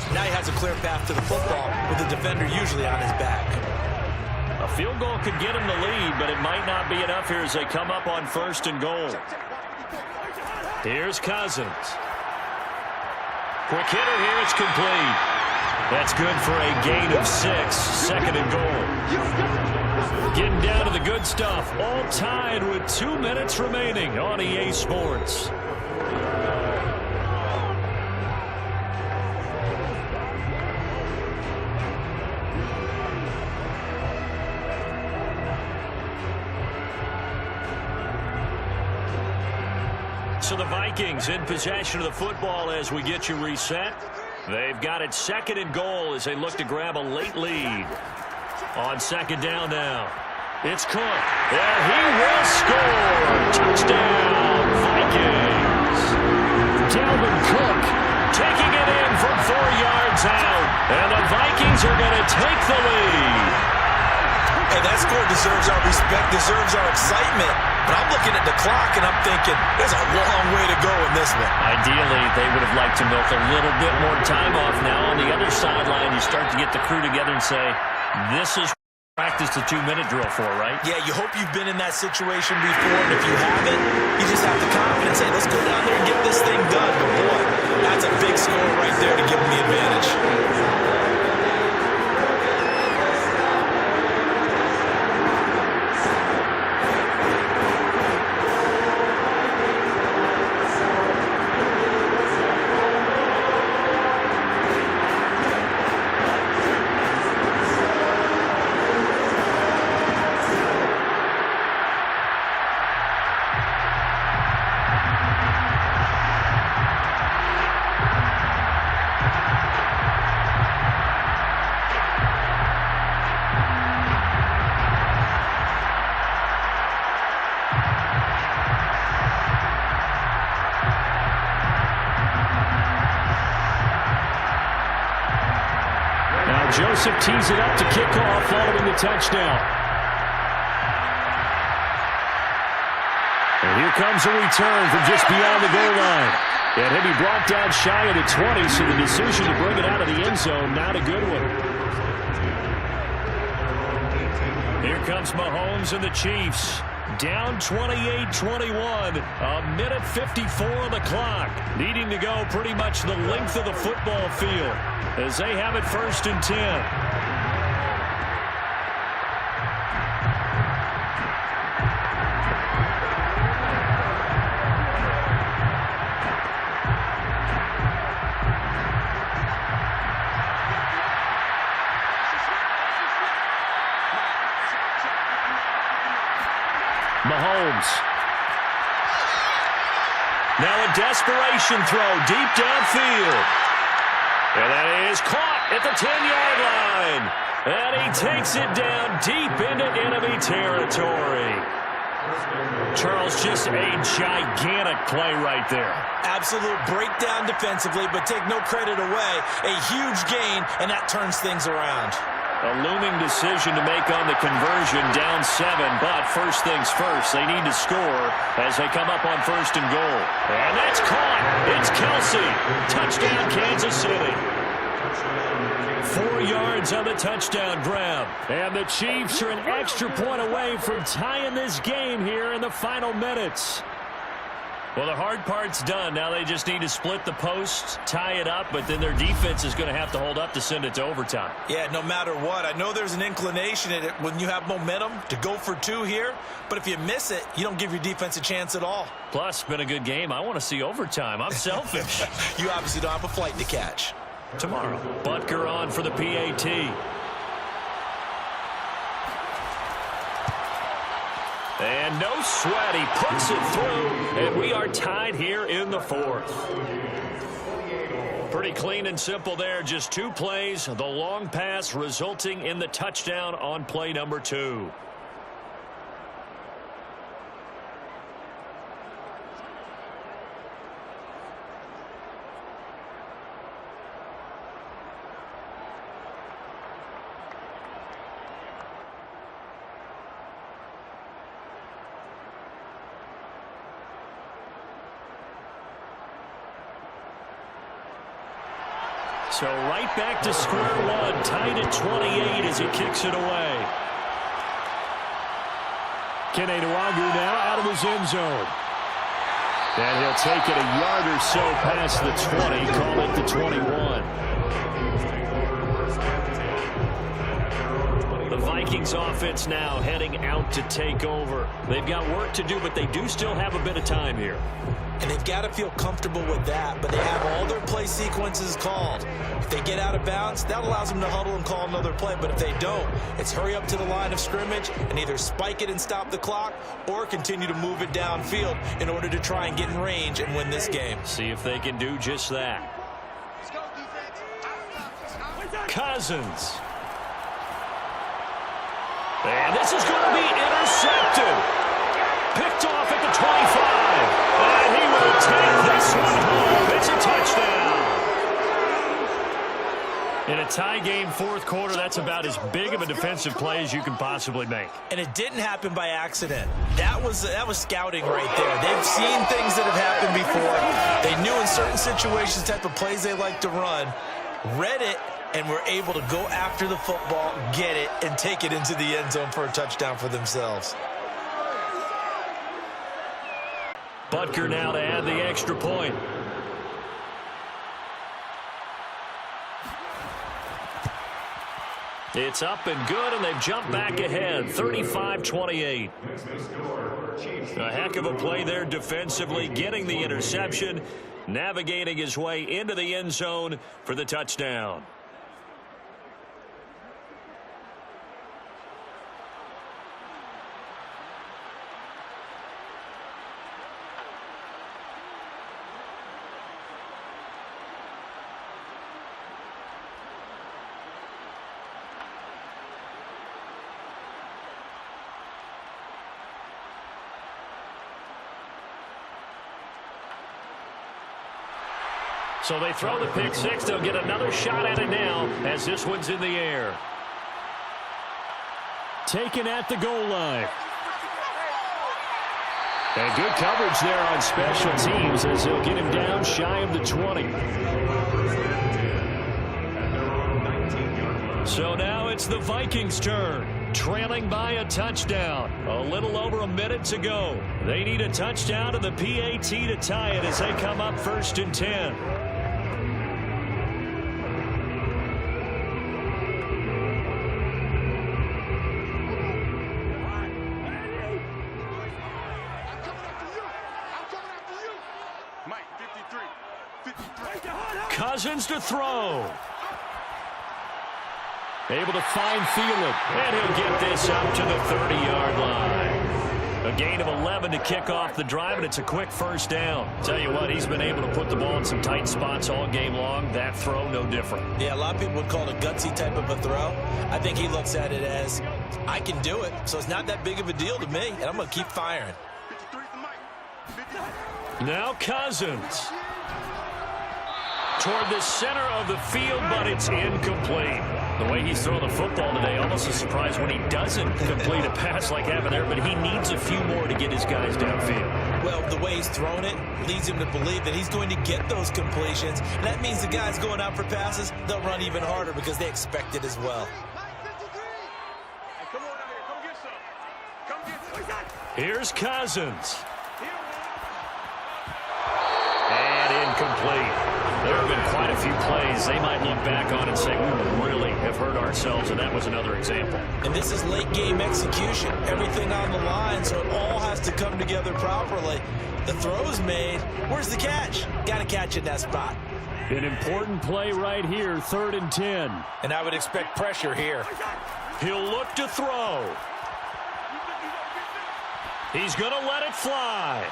now he has a clear path to the football with the defender usually on his back. A field goal could get him the lead, but it might not be enough here as they come up on 1st and goal. Here's Cousins. Quick hitter here, it's complete. That's good for a gain of 6, 2nd and goal. Getting down to the good stuff, all tied with 2 minutes remaining on EA Sports. So the Vikings in possession of the football as we get you reset. They've got it 2nd and goal as they look to grab a late lead. On 2nd down now. It's Cook. And he will score. Touchdown, Vikings. Dalvin Cook Taking it in from 4 yards out. And the Vikings are going to take the lead. Hey, that score deserves our respect, deserves our excitement. But I'm looking at the clock, and I'm thinking, there's a long way to go in this one. Ideally, they would have liked to milk a little bit more time off. Now, on the other sideline, you start to get the crew together and say, this is practice the 2-minute drill for, right? Yeah, you hope you've been in that situation before, and if you haven't, you just have the confidence, say, let's go down there and get this thing done. But, boy, that's a big score right there to give them the advantage. Joseph tees it up to kick off following the touchdown. And here comes a return from just beyond the goal line. And he'll be brought down shy of the 20, so the decision to bring it out of the end zone, not a good one. Here comes Mahomes and the Chiefs. Down 28-21. A minute 54 on the clock. Needing to go pretty much the length of the football field as they have it 1st and 10. Mahomes. Now a desperation throw deep downfield. And that is caught at the 10-yard line. And he takes it down deep into enemy territory. Charles, just a gigantic play right there. Absolute breakdown defensively, but take no credit away. A huge gain, and that turns things around. A looming decision to make on the conversion, down 7, but first things first, they need to score as they come up on 1st and goal. And that's caught. It's Kelsey. Touchdown, Kansas City. 4 yards on the touchdown grab. And the Chiefs are an extra point away from tying this game here in the final minutes. Well, the hard part's done. Now they just need to split the posts, tie it up, but then their defense is going to have to hold up to send it to overtime. Yeah, no matter what. I know there's an inclination in it when you have momentum to go for 2 here, but if you miss it, you don't give your defense a chance at all. Plus, been a good game. I want to see overtime. I'm selfish. You obviously don't have a flight to catch. Tomorrow, Butker on for the PAT. And no sweat, he puts it through, and we are tied here in the 4th. Pretty clean and simple there, just 2 plays, the long pass resulting in the touchdown on play number 2. So right back to square one, tied at 28 as he kicks it away. Kene Nwangwu now out of his end zone. And he'll take it a yard or so past the 20, call it the 21. The Vikings offense now heading out to take over. They've got work to do, but they do still have a bit of time here. And they've got to feel comfortable with that, but they have all their play sequences called. If they get out of bounds, that allows them to huddle and call another play, but if they don't, it's hurry up to the line of scrimmage and either spike it and stop the clock or continue to move it downfield in order to try and get in range and win this game. See if they can do just that. Cousins. And this is going to be intercepted. Picked off at the 25. And he will take this one home. It's a touchdown. In a tie game, 4th quarter, that's about as big of a defensive play as you can possibly make. And it didn't happen by accident. That was scouting right there. They've seen things that have happened before. They knew in certain situations the type of plays they like to run, read it, and were able to go after the football, get it, and take it into the end zone for a touchdown for themselves. Butker now to add the extra point. It's up and good, and they've jumped back ahead, 35-28. A heck of a play there defensively, getting the interception, navigating his way into the end zone for the touchdown. So they throw the pick six. They'll get another shot at it now as this one's in the air. Taken at the goal line. And good coverage there on special teams as they'll get him down shy of the 20. So now it's the Vikings' turn. trailing by a touchdown. A little over a minute to go. They need a touchdown and the PAT to tie it as they come up 1st and 10. Cousins to throw. Able to find Thielen. And he'll get this up to the 30-yard line. A gain of 11 to kick off the drive, and it's a quick first down. Tell you what, he's been able to put the ball in some tight spots all game long. That throw, no different. Yeah, a lot of people would call it a gutsy type of a throw. I think he looks at it as, I can do it, so it's not that big of a deal to me, and I'm going to keep firing. Now Cousins. Toward the center of the field, but it's incomplete. The way he's throwing the football today, almost a surprise when he doesn't complete a pass like happened there, but he needs a few more to get his guys downfield. Well, the way he's thrown it leads him to believe that he's going to get those completions. And that means the guys going out for passes, they'll run even harder because they expect it as well. Here's Cousins. And incomplete. There have been quite a few plays they might look back on and say, we really have hurt ourselves, and that was another example. And this is late game execution. Everything on the line, so it all has to come together properly. The throw's made. Where's the catch? Got to catch in that spot. An important play right here, 3rd and 10. And I would expect pressure here. He'll look to throw. He's going to let it fly.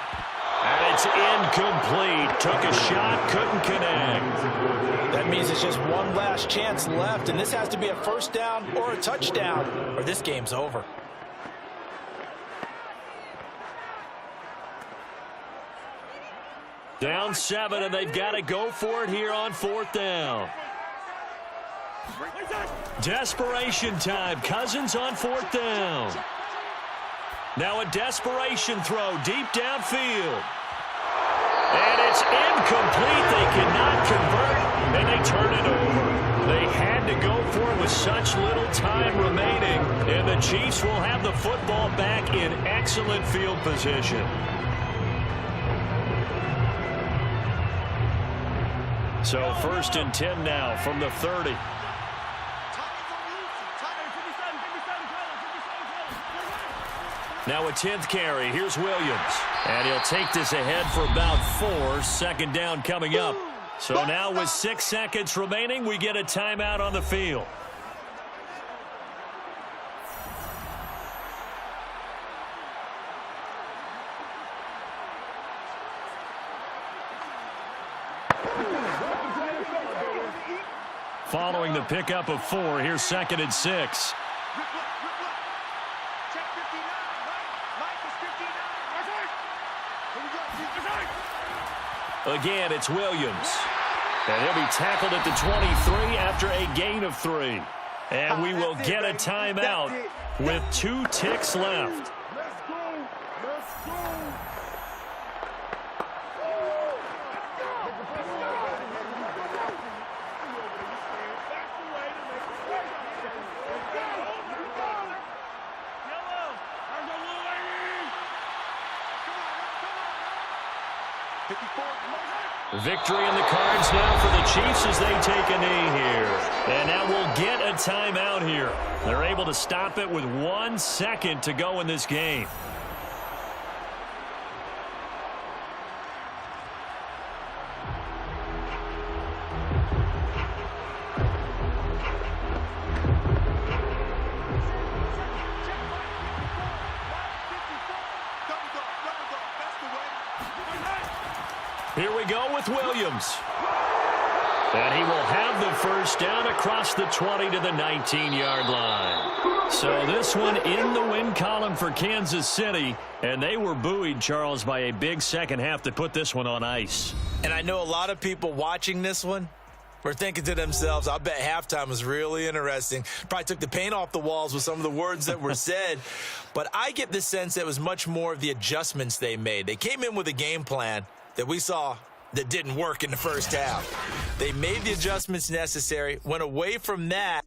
And it's incomplete. Took a shot, couldn't connect. That means it's just one last chance left, and this has to be a first down or a touchdown, or this game's over. Down 7, and they've got to go for it here on 4th down. Desperation time. Cousins on 4th down. Now a desperation throw deep downfield. And it's incomplete. They cannot convert, and they turn it over. They had to go for it with such little time remaining, and the Chiefs will have the football back in excellent field position. So 1st and 10 now from the 30. Now a 10th carry. Here's Williams. And he'll take this ahead for about 4. 2nd down coming up. So now with 6 seconds remaining, we get a timeout on the field. Following the pickup of 4, here's 2nd and 6. Again, it's Williams. And he'll be tackled at the 23 after a gain of 3. And we will get a timeout with 2 ticks left. Victory in the cards now for the Chiefs as they take a knee here. And now we'll get a timeout here. They're able to stop it with 1 second to go in this game. Here we go with Williams. And he will have the first down across the 20 to the 19-yard line. So this one in the win column for Kansas City. And they were buoyed, Charles, by a big second half that put this one on ice. And I know a lot of people watching this one were thinking to themselves, I bet halftime was really interesting. Probably took the paint off the walls with some of the words that were said. But I get the sense that it was much more of the adjustments they made. They came in with a game plan that we saw that didn't work in the first half. They made the adjustments necessary, went away from that.